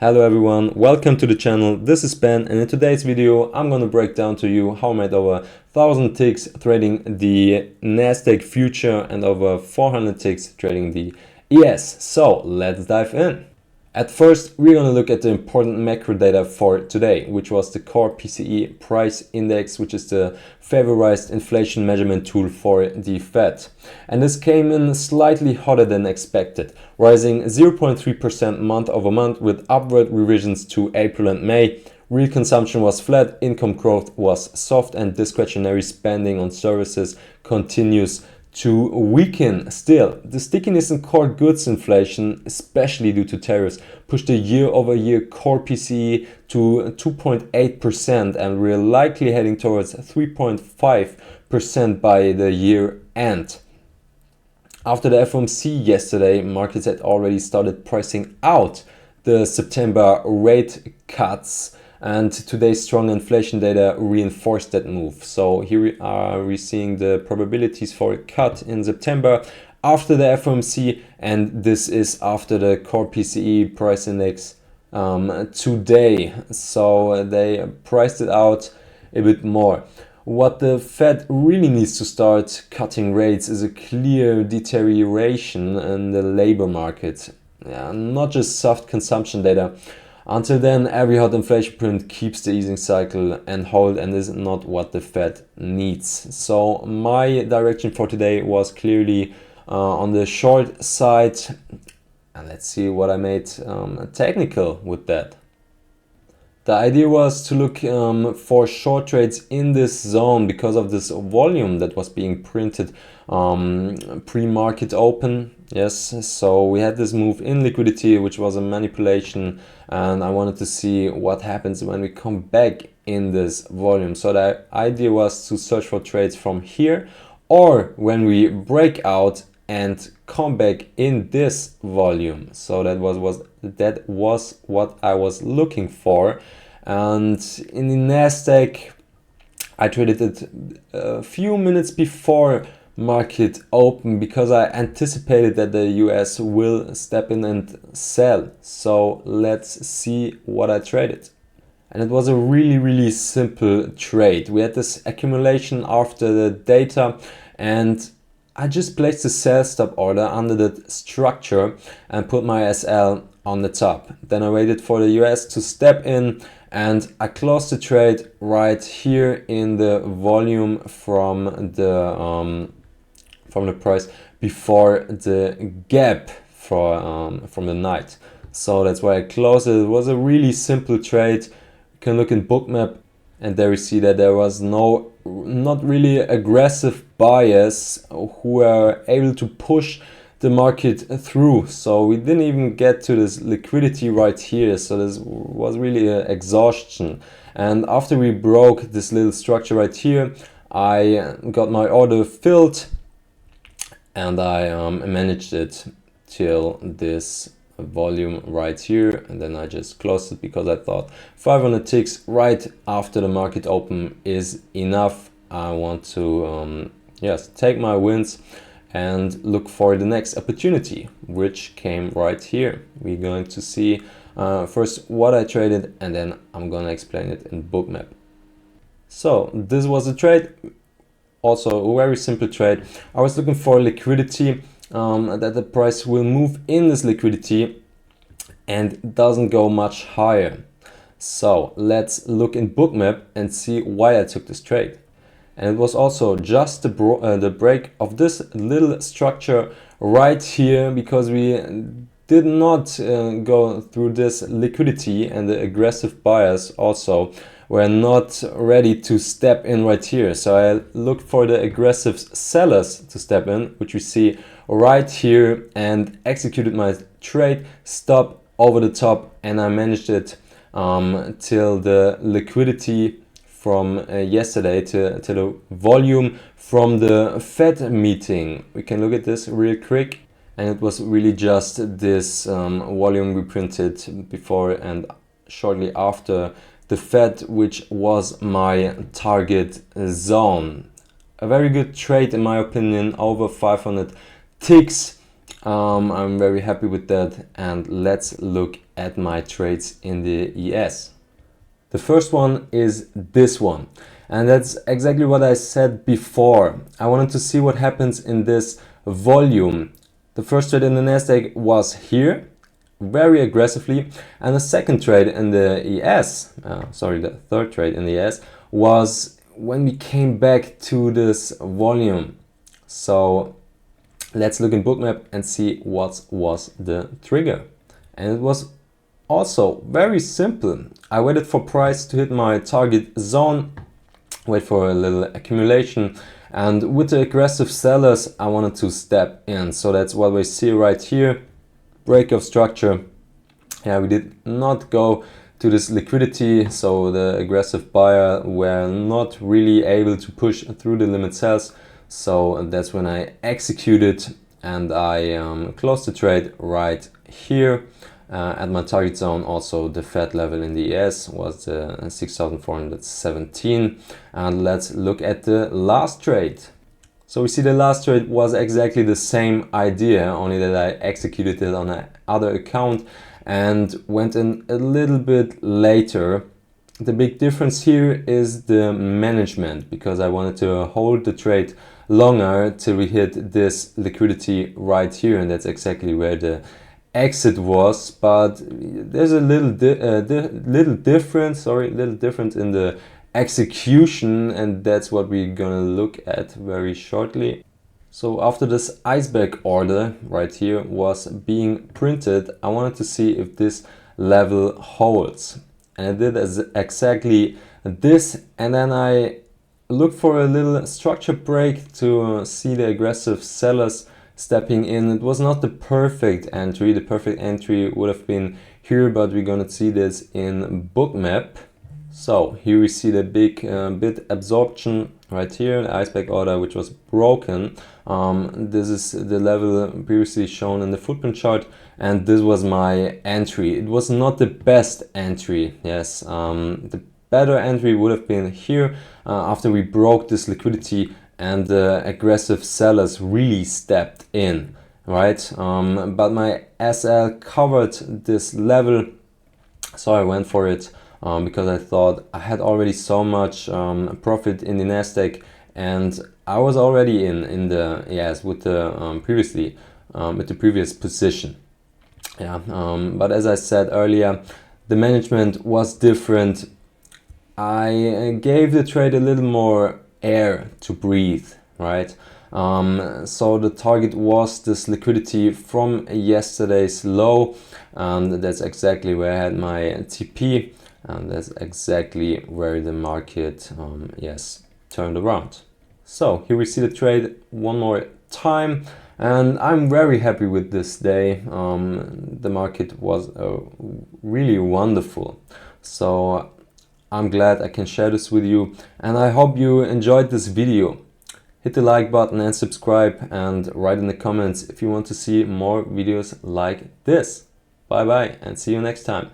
Hello everyone, welcome to the channel. This is Ben, and in today's video I'm gonna break down to you how I made over 1000 ticks trading the Nasdaq future and over 400 ticks trading the ES. So let's dive in. At first, we're going to look at the important macro data for today, which was the Core PCE price index, which is the favorized inflation measurement tool for the Fed. And this came in slightly hotter than expected, rising 0.3% month over month with upward revisions to April and May. Real consumption was flat, income growth was soft, and discretionary spending on services continues to weaken. Still, the stickiness in core goods inflation, especially due to tariffs, pushed the year-over-year core PCE to 2.8%, and we're likely heading towards 3.5% by the year end. After the FOMC yesterday, markets had already started pricing out the September rate cuts, and today's strong inflation data reinforced that move. So here we're seeing the probabilities for a cut in September after the FOMC, and this is after the core PCE price index today. So they priced it out a bit more. What the Fed really needs to start cutting rates is a clear deterioration in the labor market, not just soft consumption data. Until then, every hot inflation print keeps the easing cycle and hold, and is not what the Fed needs. So my direction for today was clearly on the short side, and let's see what I made technical with that. The idea was to look for short trades in this zone because of this volume that was being printed pre-market open. Yes, so we had this move in liquidity, which was a manipulation, and I wanted to see what happens when we come back in this volume. So the idea was to search for trades from here, or when we break out and come back in this volume. So that was what I was looking for. And in the Nasdaq, I traded it a few minutes before market open because I anticipated that the US will step in and sell. So let's see what I traded. And it was a really simple trade. We had this accumulation after the data, and I just placed a sell stop order under the structure and put my SL on the top. Then I waited for the US to step in, and I closed the trade right here in the volume from the price before the gap from the night. So that's why I closed it. It was a really simple trade. You can look in Bookmap, and there you see that there was not really aggressive buyers who were able to push the market through. So we didn't even get to this liquidity right here. So this was really an exhaustion. And after we broke this little structure right here, I got my order filled, and I managed it till this volume right here, and then I just closed it because I thought 500 ticks right after the market open is enough. I want to take my wins and look for the next opportunity, which came right here. We're going to see first what I traded, and then I'm gonna explain it in Bookmap. So this was a trade, also a very simple trade. I was looking for liquidity, that the price will move in this liquidity and doesn't go much higher. So let's look in Bookmap and see why I took this trade. And it was also just the break of this little structure right here, because we did not go through this liquidity, and the aggressive buyers also were not ready to step in right here. So I looked for the aggressive sellers to step in, which we see right here, and executed my trade stop over the top, and I managed it till the liquidity from yesterday to the volume from the Fed meeting. We can look at this real quick, and it was really just this volume we printed before and shortly after the Fed, which was my target zone. A very good trade in my opinion, over 500 ticks. I'm very happy with that, and let's look at my trades in the ES. The first one is this one, and that's exactly what I said before. I wanted to see what happens in this volume. The first trade in the Nasdaq was here, very aggressively, and the second trade in the ES, the third trade in the ES was when we came back to this volume. So let's look in Bookmap and see what was the trigger. And it was also very simple. I waited for price to hit my target zone, wait for a little accumulation, and with the aggressive sellers I wanted to step in. So that's what we see right here. Break of structure. Yeah, we did not go to this liquidity, so the aggressive buyer were not really able to push through the limit sells. So that's when I executed, and I closed the trade right here at my target zone. Also the Fed level in the ES was 6,417. And let's look at the last trade. So we see the last trade was exactly the same idea, only that I executed it on another account and went in a little bit later. The big difference here is the management, because I wanted to hold the trade longer till we hit this liquidity right here, and that's exactly where the exit was. But there's a little difference in the execution, and that's what we're gonna look at very shortly. So after this iceberg order right here was being printed, I wanted to see if this level holds, and it did exactly this. And then I looked for a little structure break to see the aggressive sellers stepping in. It was not the perfect entry. The perfect entry would have been here, but we're gonna see this in Bookmap. So here we see the big bid absorption right here, the iceberg order, which was broken. This is the level previously shown in the footprint chart, and this was my entry. It was not the best entry. Yes, the better entry would have been here after we broke this liquidity and the aggressive sellers really stepped in, right? But my SL covered this level, so I went for it. Because I thought I had already so much profit in the Nasdaq, and I was already in the ES with the previous position. Yeah, but as I said earlier, the management was different. I gave the trade a little more air to breathe, right? So the target was this liquidity from yesterday's low, and that's exactly where I had my TP. And that's exactly where the market, turned around. So here we see the trade one more time, and I'm very happy with this day. The market was really wonderful. So I'm glad I can share this with you, and I hope you enjoyed this video. Hit the like button and subscribe, and write in the comments if you want to see more videos like this. Bye bye, and see you next time.